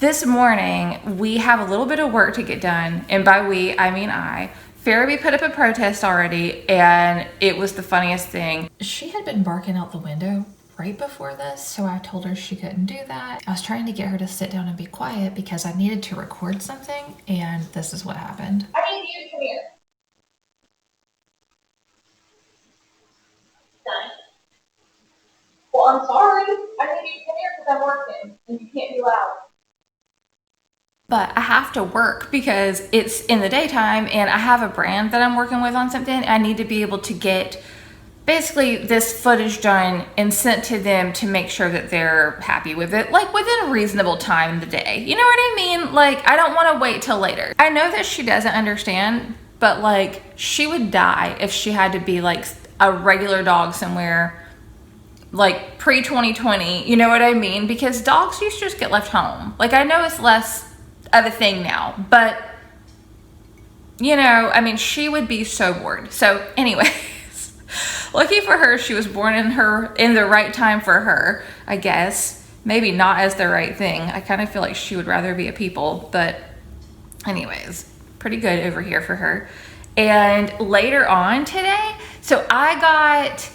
This morning, we have a little bit of work to get done, and by we, I mean I. Pharaby put up a protest already, and it was the funniest thing. She had been barking out the window right before this, so I told her she couldn't do that. I was trying to get her to sit down and be quiet because I needed to record something, and this is what happened. I need you to come here. Done. Well, I'm sorry. I need you to come here because I'm working, and you can't be loud. But I have to work because it's in the daytime and I have a brand that I'm working with on something. I need to be able to get basically this footage done and sent to them to make sure that they're happy with it, like within a reasonable time in the day. You know what I mean? Like, I don't want to wait till later. I know that she doesn't understand, but like, she would die if she had to be like a regular dog somewhere, like pre-2020, you know what I mean? Because dogs used to just get left home. Like, I know it's less of a thing now, but you know, I mean, she would be so bored. So anyways, lucky for her, she was born in the right time for her, I guess. Maybe not as the right thing. I kind of feel like she would rather be a people, but anyways, pretty good over here for her. And later on today, so I got,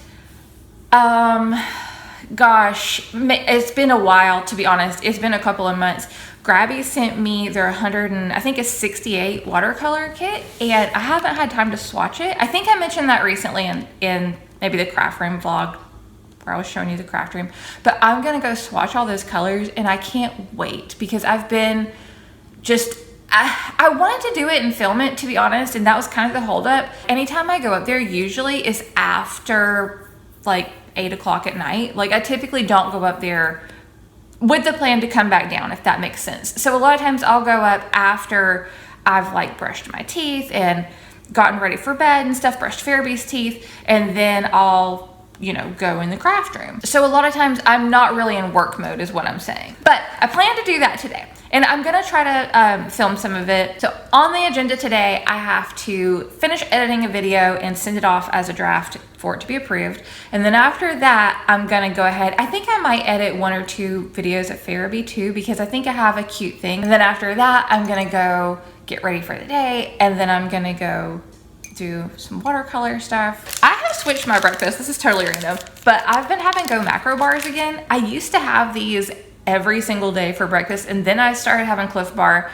gosh, it's been a while, to be honest. It's been a couple of months. Grabby sent me their 68 watercolor kit, and I haven't had time to swatch it. I think I mentioned that recently in maybe the craft room vlog where I was showing you the craft room, but I'm gonna go swatch all those colors, and I can't wait because I've been just, I wanted to do it and film it, to be honest, and that was kind of the holdup. Anytime I go up there, usually is after like 8 o'clock at night. Like, I typically don't go up there with the plan to come back down, if that makes sense. So a lot of times I'll go up after I've like brushed my teeth and gotten ready for bed and stuff, brushed Pharaby's teeth, and then I'll, you know, go in the craft room. So a lot of times I'm not really in work mode is what I'm saying. But I plan to do that today. And I'm gonna try to film some of it. So on the agenda today, I have to finish editing a video and send it off as a draft for it to be approved. And then after that, I'm gonna go ahead. I think I might edit 1 or 2 videos at Pharaby too, because I think I have a cute thing. And then after that, I'm gonna go get ready for the day. And then I'm gonna go do some watercolor stuff. I have switched my breakfast. This is totally random, but I've been having Go Macro bars again. I used to have these every single day for breakfast, and then I started having Cliff Bar,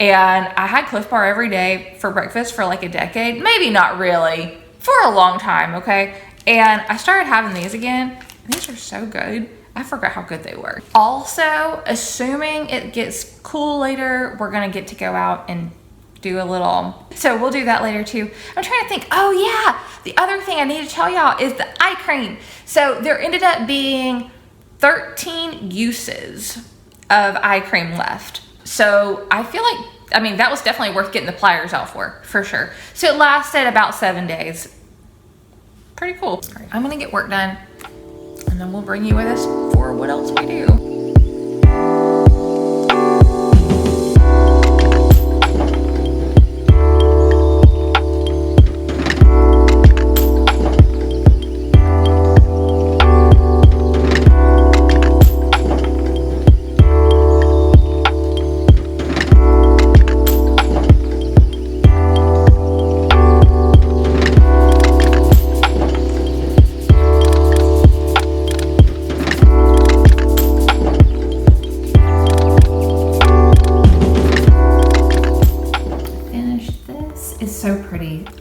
and I had Cliff Bar every day for breakfast for like a decade, maybe not really, for a long time, okay? And I started having these again. These are so good. I forgot how good they were. Also, assuming it gets cool later, we're gonna get to go out and do a little, so we'll do that later too. I'm trying to think, oh yeah, the other thing I need to tell y'all is the eye cream. So there ended up being 13 uses of eye cream left. So I feel like, I mean, that was definitely worth getting the pliers out for sure. So it lasted about 7 days. Pretty cool. All right, I'm gonna get work done, and then we'll bring you with us for what else we do.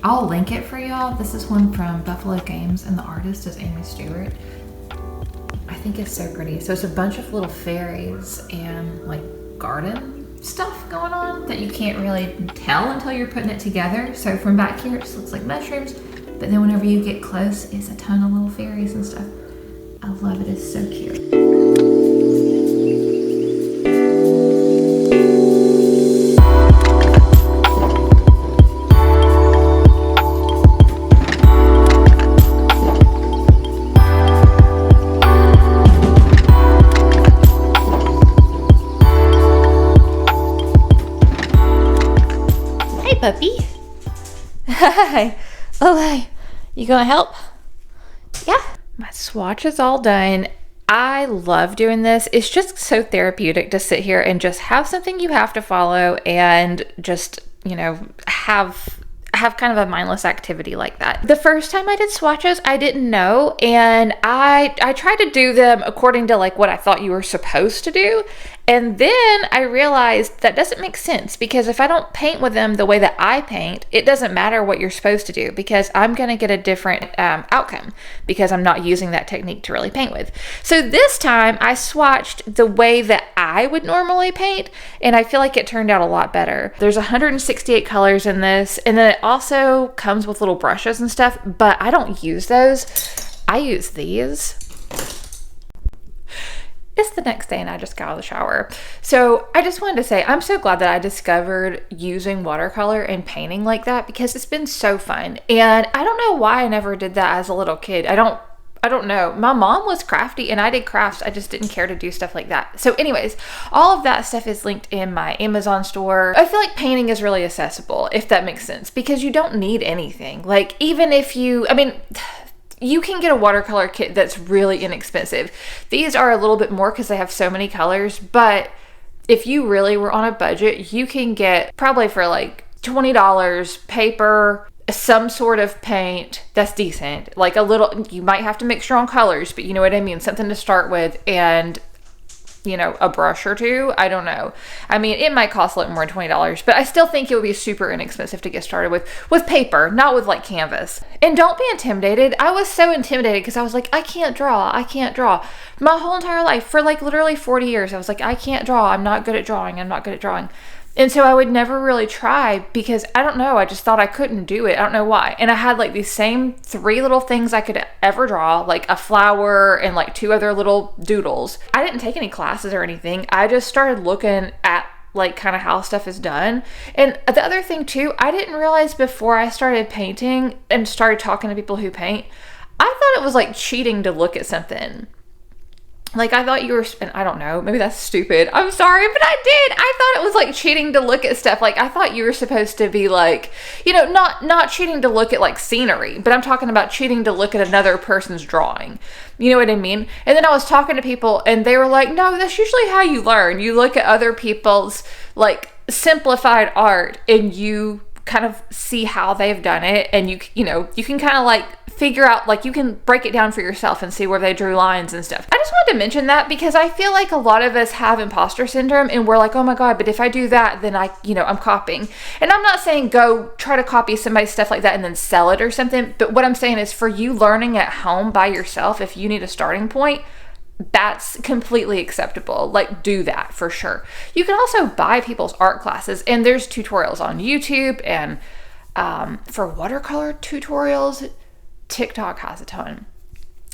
I'll link it for y'all. This is one from Buffalo Games, and the artist is Amy Stewart. I think it's so pretty. So it's a bunch of little fairies and like garden stuff going on that you can't really tell until you're putting it together. So from back here, it just looks like mushrooms, but then whenever you get close, it's a ton of little fairies and stuff. I love it. It's so cute. Puppy. Hi. Oh, hi. You gonna help? Yeah. My swatch is all done. I love doing this. It's just so therapeutic to sit here and just have something you have to follow and just, you know, have kind of a mindless activity like that. The first time I did swatches, I didn't know, and I tried to do them according to like what I thought you were supposed to do. And then I realized that doesn't make sense, because if I don't paint with them the way that I paint, it doesn't matter what you're supposed to do, because I'm going to get a different outcome because I'm not using that technique to really paint with. So this time I swatched the way that I would normally paint, and I feel like it turned out a lot better. There's 168 colors in this, and then it also comes with little brushes and stuff, but I don't use those. I use these. It's the next day and I just got out of the shower. So I just wanted to say, I'm so glad that I discovered using watercolor and painting like that, because it's been so fun. And I don't know why I never did that as a little kid. I don't know. My mom was crafty and I did crafts. I just didn't care to do stuff like that. So anyways, all of that stuff is linked in my Amazon store. I feel like painting is really accessible, if that makes sense, because you don't need anything. Like, even if you can get a watercolor kit that's really inexpensive. These are a little bit more because they have so many colors, but if you really were on a budget, you can get probably for like $20 paper, some sort of paint that's decent, like a little, you might have to mix your own colors, but you know what I mean, something to start with, and you know, a brush or two. I don't know. I mean, it might cost a little more than $20, but I still think it would be super inexpensive to get started with paper, not with like canvas. And don't be intimidated. I was so intimidated because I was like, I can't draw. My whole entire life, for like literally 40 years, I was like, I can't draw. I'm not good at drawing. And so I would never really try because I don't know, I just thought I couldn't do it. I don't know why. And I had like these same 3 little things I could ever draw, like a flower and like 2 other little doodles. I didn't take any classes or anything. I just started looking at like kind of how stuff is done. And the other thing too, I didn't realize before I started painting and started talking to people who paint, I thought it was like cheating to look at something. Like, I thought you were, and I don't know, maybe that's stupid. I'm sorry, but I did. I thought it was like cheating to look at stuff. Like, I thought you were supposed to be like, you know, not cheating to look at like scenery, but I'm talking about cheating to look at another person's drawing. You know what I mean? And then I was talking to people and they were like, no, that's usually how you learn. You look at other people's like simplified art and you kind of see how they've done it, and you can kind of like figure out, like, you can break it down for yourself and see where they drew lines and stuff. I just wanted to mention that because I feel like a lot of us have imposter syndrome and we're like, oh my god, but if I do that, then I'm copying. And I'm not saying go try to copy somebody's stuff like that and then sell it or something, but what I'm saying is, for you learning at home by yourself, if you need a starting point, that's completely acceptable. Like, do that for sure. You can also buy people's art classes, and there's tutorials on YouTube, and for watercolor tutorials, TikTok has a ton.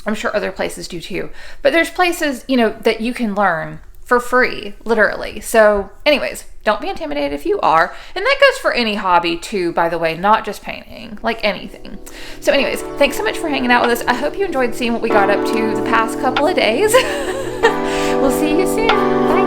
I'm sure other places do too, but there's places, that you can learn for free, literally. So anyways, don't be intimidated if you are. And that goes for any hobby too, by the way, not just painting, like anything. So anyways, thanks so much for hanging out with us. I hope you enjoyed seeing what we got up to the past couple of days. We'll see you soon. Bye.